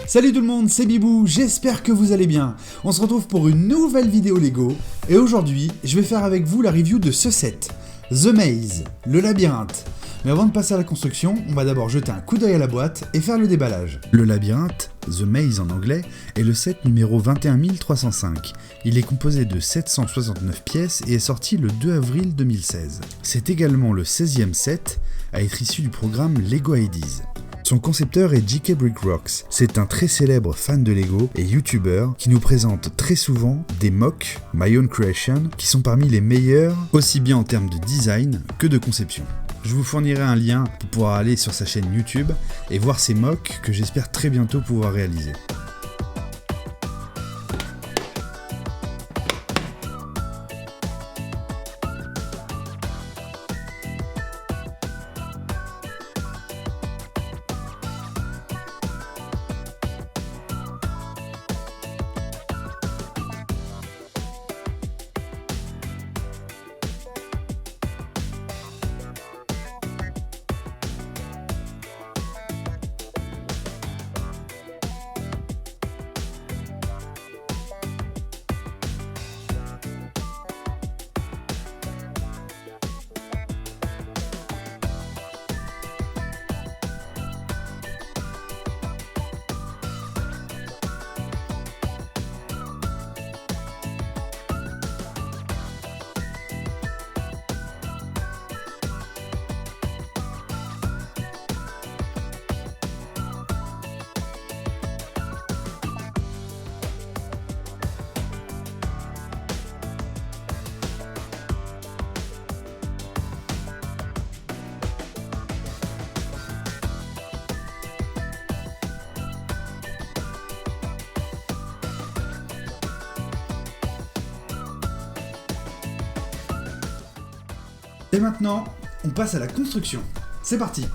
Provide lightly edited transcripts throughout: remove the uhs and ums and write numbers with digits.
Salut tout le monde, c'est Bibou, j'espère que vous allez bien. On se retrouve pour une nouvelle vidéo Lego, et aujourd'hui, je vais faire avec vous la review de ce set, The Maze, le labyrinthe. Mais avant de passer à la construction, on va d'abord jeter un coup d'œil à la boîte et faire le déballage. Le labyrinthe, The Maze en anglais, est le set numéro 21305. Il est composé de 769 pièces et est sorti le 2 avril 2016. C'est également le 16e set à être issu du programme Lego Ideas. Son concepteur est J.K. Brickworks. C'est un très célèbre fan de Lego et youtubeur qui nous présente très souvent des mocks, My Own Creation, qui sont parmi les meilleurs, aussi bien en termes de design que de conception. Je vous fournirai un lien pour pouvoir aller sur sa chaîne YouTube et voir ces mocks que j'espère très bientôt pouvoir réaliser. Et maintenant, on passe à la construction. C'est parti!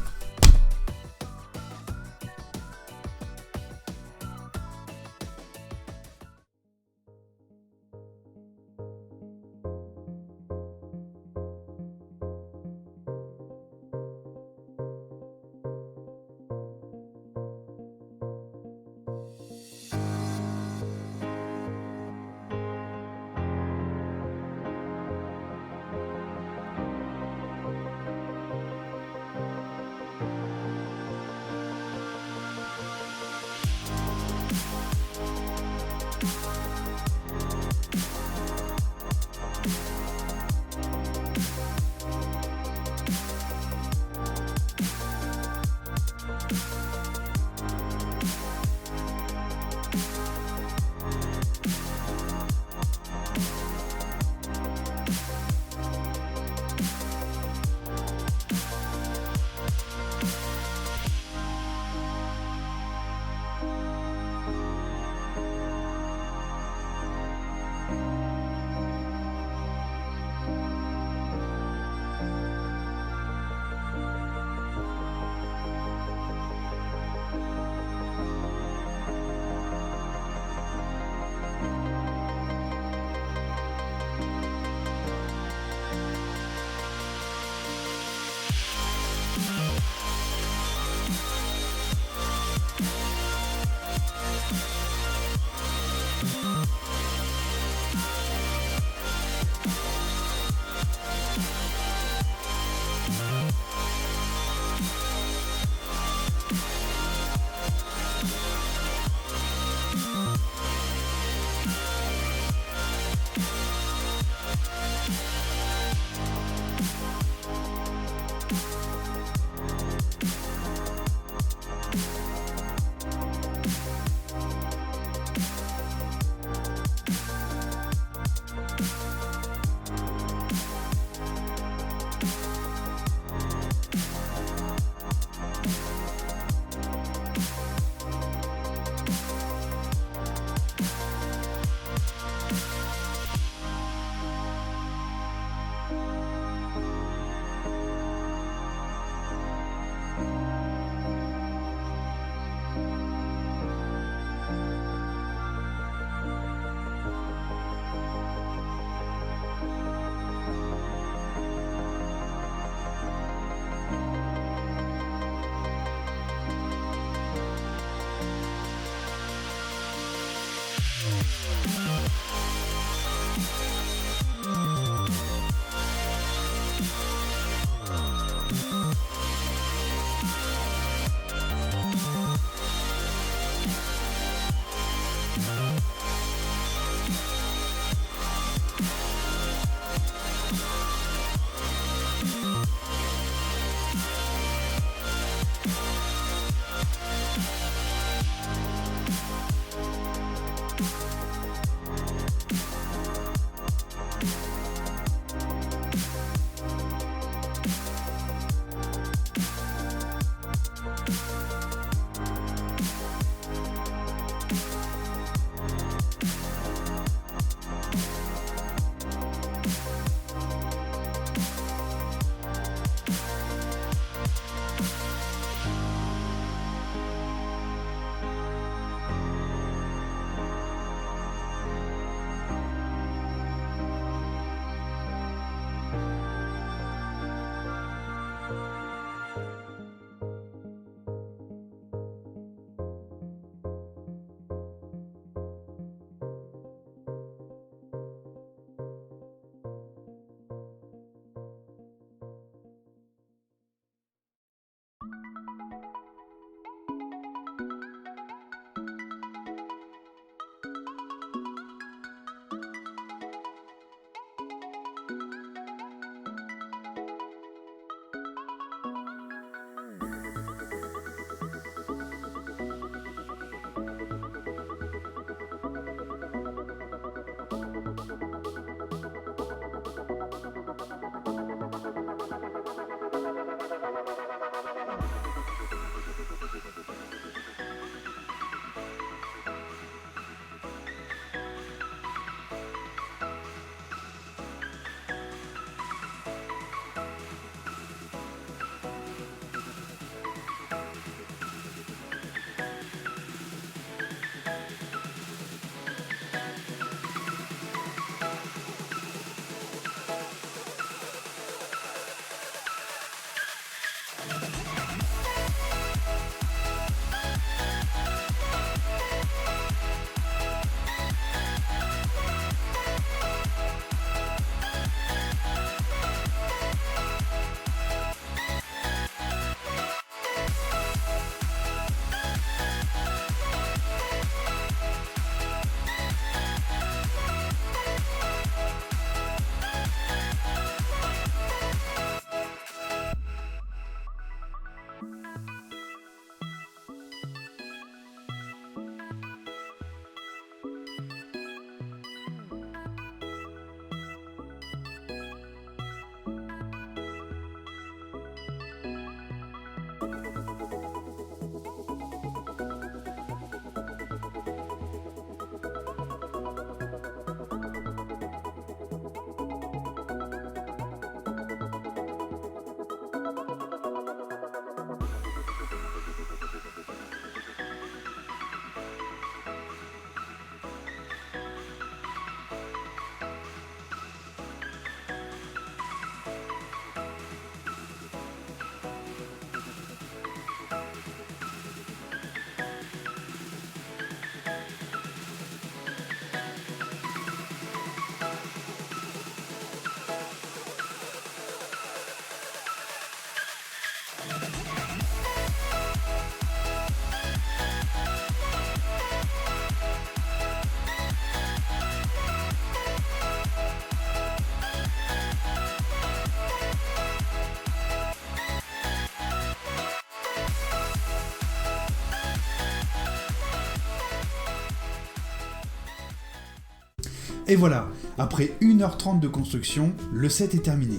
Et voilà, après 1h30 de construction, le set est terminé.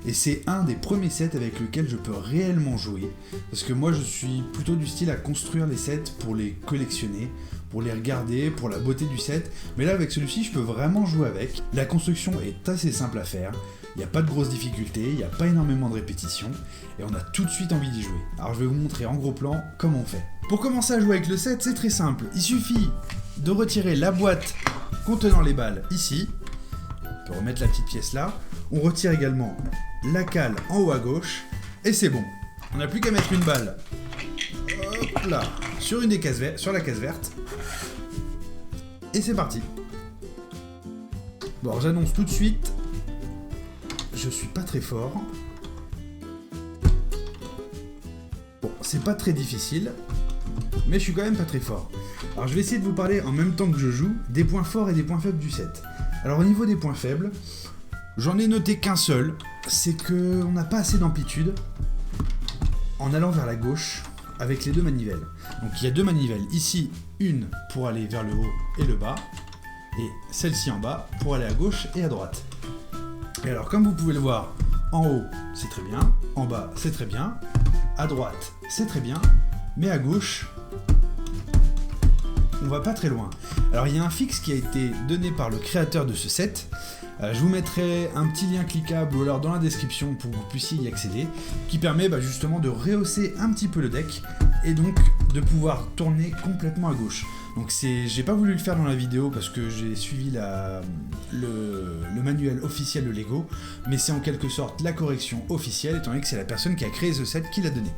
Et c'est un des premiers sets avec lequel je peux réellement jouer, parce que moi je suis plutôt du style à construire les sets pour les collectionner, pour les regarder, pour la beauté du set, mais là avec celui-ci je peux vraiment jouer avec. La construction est assez simple à faire, il n'y a pas de grosses difficultés, il n'y a pas énormément de répétitions, et on a tout de suite envie d'y jouer. Alors je vais vous montrer en gros plan comment on fait. Pour commencer à jouer avec le set, c'est très simple, il suffit de retirer la boîte contenant les balles ici, on peut remettre la petite pièce là, on retire également la cale en haut à gauche, et c'est bon. On n'a plus qu'à mettre une balle, hop là, sur la case verte, et c'est parti. Bon, j'annonce tout de suite, je suis pas très fort. Bon, c'est pas très difficile, mais je suis quand même pas très fort. Alors je vais essayer de vous parler en même temps que je joue des points forts et des points faibles du set. Alors au niveau des points faibles, j'en ai noté qu'un seul, c'est qu'on n'a pas assez d'amplitude en allant vers la gauche avec les deux manivelles. Donc il y a deux manivelles, ici une pour aller vers le haut et le bas, et celle-ci en bas pour aller à gauche et à droite. Et alors comme vous pouvez le voir, en haut c'est très bien, en bas c'est très bien, à droite c'est très bien, mais à gauche on va pas très loin. Alors il y a un fixe qui a été donné par le créateur de ce set, je vous mettrai un petit lien cliquable ou alors dans la description pour que vous puissiez y accéder, qui permet justement de rehausser un petit peu le deck et donc de tourner complètement à gauche. Donc j'ai pas voulu le faire dans la vidéo parce que j'ai suivi le manuel officiel de Lego, mais c'est en quelque sorte la correction officielle étant donné que c'est la personne qui a créé ce set qui l'a donné.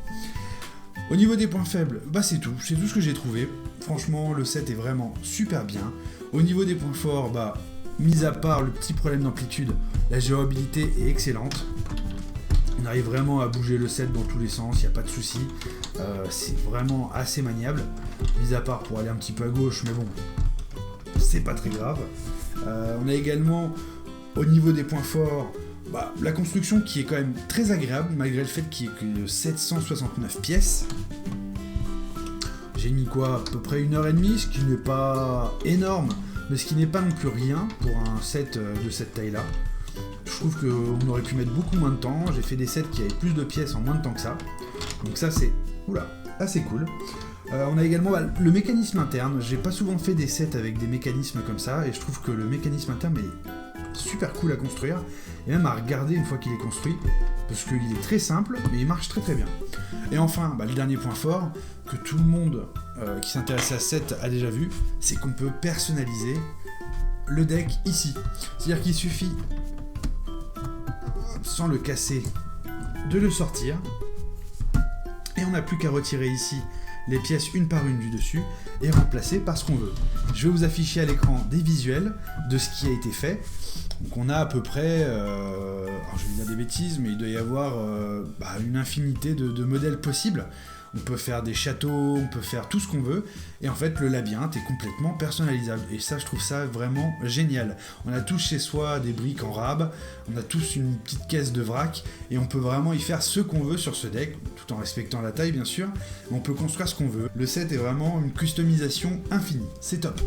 Au niveau des points faibles, c'est tout ce que j'ai trouvé. Franchement, le set est vraiment super bien. Au niveau des points forts, mis à part le petit problème d'amplitude, la jouabilité est excellente. On arrive vraiment à bouger le set dans tous les sens, il n'y a pas de souci. C'est vraiment assez maniable, mis à part pour aller un petit peu à gauche, mais bon, c'est pas très grave. On a également, au niveau des points forts, la construction qui est quand même très agréable, malgré le fait qu'il n'y ait que 769 pièces. J'ai mis à peu près 1h30, ce qui n'est pas énorme, mais ce qui n'est pas non plus rien pour un set de cette taille-là. Je trouve qu'on aurait pu mettre beaucoup moins de temps, j'ai fait des sets qui avaient plus de pièces en moins de temps que ça. Donc ça c'est assez cool. On a également le mécanisme interne, j'ai pas souvent fait des sets avec des mécanismes comme ça, et je trouve que le mécanisme interne est super cool à construire, et même à regarder une fois qu'il est construit, parce qu'il est très simple, mais il marche très très bien. Et enfin, le dernier point fort, que tout le monde qui s'intéresse à ce set a déjà vu, c'est qu'on peut personnaliser le deck ici. C'est-à-dire qu'il suffit, sans le casser, de le sortir, et on n'a plus qu'à retirer ici les pièces une par une du dessus et remplacer par ce qu'on veut. Je vais vous afficher à l'écran des visuels de ce qui a été fait. Donc on a à peu près, alors je vais dire des bêtises, mais il doit y avoir une infinité de modèles possibles. On peut faire des châteaux, on peut faire tout ce qu'on veut, et en fait le labyrinthe est complètement personnalisable, et ça je trouve ça vraiment génial. On a tous chez soi des briques en rab, on a tous une petite caisse de vrac, et on peut vraiment y faire ce qu'on veut sur ce deck, tout en respectant la taille bien sûr, mais on peut construire ce qu'on veut. Le set est vraiment une customisation infinie, c'est top.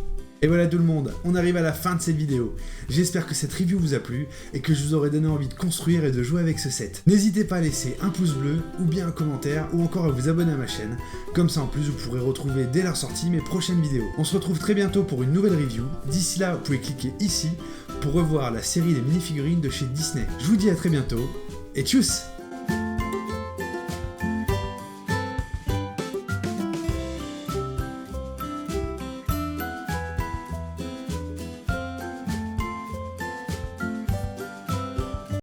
Et voilà tout le monde, on arrive à la fin de cette vidéo. J'espère que cette review vous a plu et que je vous aurai donné envie de construire et de jouer avec ce set. N'hésitez pas à laisser un pouce bleu ou bien un commentaire ou encore à vous abonner à ma chaîne. Comme ça en plus vous pourrez retrouver dès leur sortie mes prochaines vidéos. On se retrouve très bientôt pour une nouvelle review. D'ici là vous pouvez cliquer ici pour revoir la série des minifigurines de chez Disney. Je vous dis à très bientôt et tchuss!